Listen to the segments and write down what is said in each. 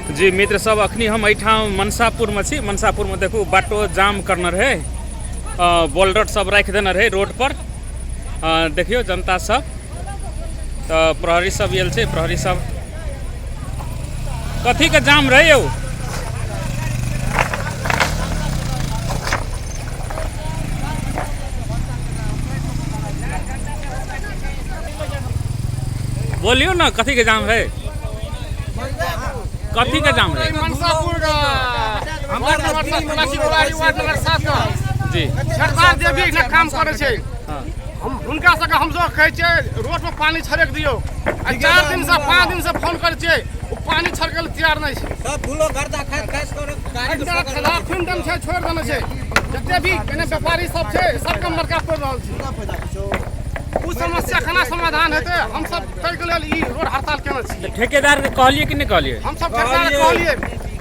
जी मित्र सब अखनी हम एठाम मनसापुर में छी। मनसापुर में देखू बाटो जाम करना रहे, बोल्डर सब रख देना रहे रोड पर। देखियो जनता सब, तो प्रहरी सब आयल छे। प्रहरी सब कथी के जाम रहे यौ? बोलियो ना, कथी के जाम है? कथी का जाम है? मनसापुर का वार्ड नंबर 7 का जी सरकार जे भी काम करे छे, हम उनका सके हम सब कहै छे रोड में पानी छड़क दियो। 4 दिन से 5 दिन से फोन करे छे, वो पानी छड़के ले तैयार नहीं छे। सब धूलो गर्दा खास कर गाड़ी खिलाफ फिल्म छे, छोड़ देने छे। जते भी कने व्यापारी सब छे, सबके मरका पड़ रहल छे। उस समस्या केना समाधान हेते? हम सब तय के लेल ई रोड हड़ताल केने छी। ठेकेदार के कहलिए कि नहीं कहलिए? हम सब ठेकेदार के कहलिए,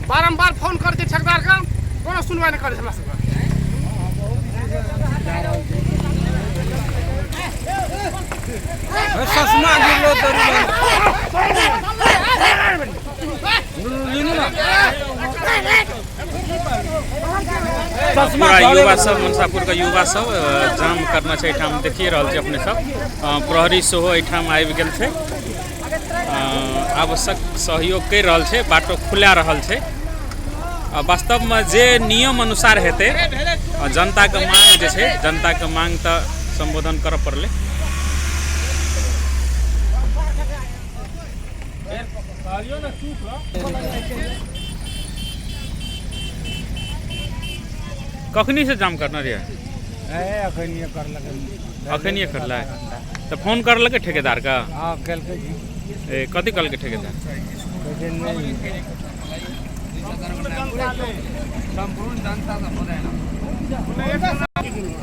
बारंबार फोन कर के ठेकेदार का कोनो सुनवाई नहीं करे हमरा सब। ससमा गिरलो तो पूरा युवा सब, मनसापुर का युवा सब जाम करना छै। एठाम देखिए रहल छै अपने सब, प्रहरी सेहो एठाम आबि गेल छै, आवश्यक सहयोग कर रहल छै, बाटो खुला रहल छै। वास्तव में जे नियम अनुसार हेतै, जनता के मांग जे छै, जनता के मांग तो संबोधन करऽ पड़लै। कखनी से जाम करना रहे? अखनिए करला है तो फोन कर लगे ठेकेदार का? कथी कल के ठेकेदार?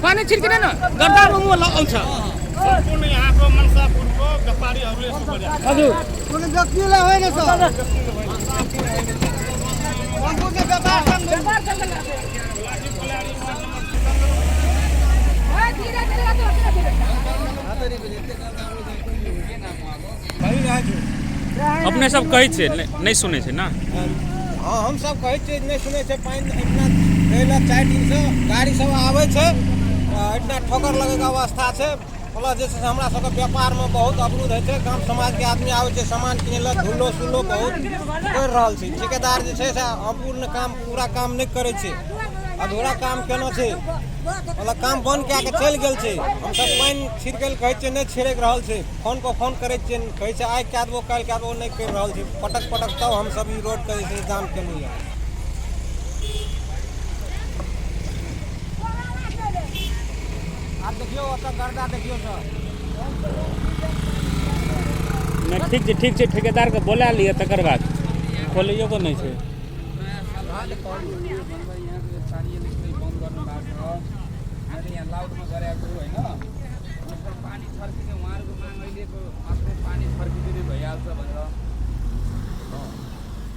पानी छिड़के ना गर्दा में आउँछ। संपूर्ण यहाँ को मनसापुर को व्यापारीहरूले सुपरिया हजुर कुनै व्यक्तिलाई होइन सर, सम्पूर्ण व्यापार अपने सब कहै छै नहीं सुने छै ना? हाँ हम सब कहै छियै नहीं सुने छै। पानी इतना पहले 4 दिन से गाड़ी सब आवे छै, इतना ठोकर लगे के अवस्था छै। प्लस जे छै हमरा सबके व्यापार में बहुत अवरोध है। गांव समाज के आदमी आवे छै सामान किने ला, धुलो सुलो बहुत कर रहल छै। ठेकेदार जे छै से अपूर्ण काम, पूरा काम नहीं करे छै, अधूरा काम केना छै, मतलब काम बंद कए के चल गेल छै। हम सब पानी छिड़के कहै छै नहीं छिड़क रहल छै, फोन पर फोन करे छै, कहै छै आइ कए देबो काल्हि कए देबो, नहीं कर रहल छै। पटक पटक तब हम सब ई रोड के जे छै जाम केलहुँ यऽ। आप देखियो ओतऽ गर्दा देखियो सर। नहीं ठीक छै ठेकेदार के बोला लिया, तकर बाद खोलियो को नहीं छै। लाउड में गरेको होइन, पानी छर्किने उहाँहरूको माग अहिलेको आफ्नो पानी छर्किदिने भइहाल्छ भनेर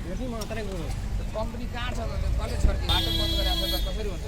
त्यति मात्रै कुरो। कम्पनी कहाँ छ भने कसले छर्किने? बाटो बन्द गरेर कसरी हुन्छ?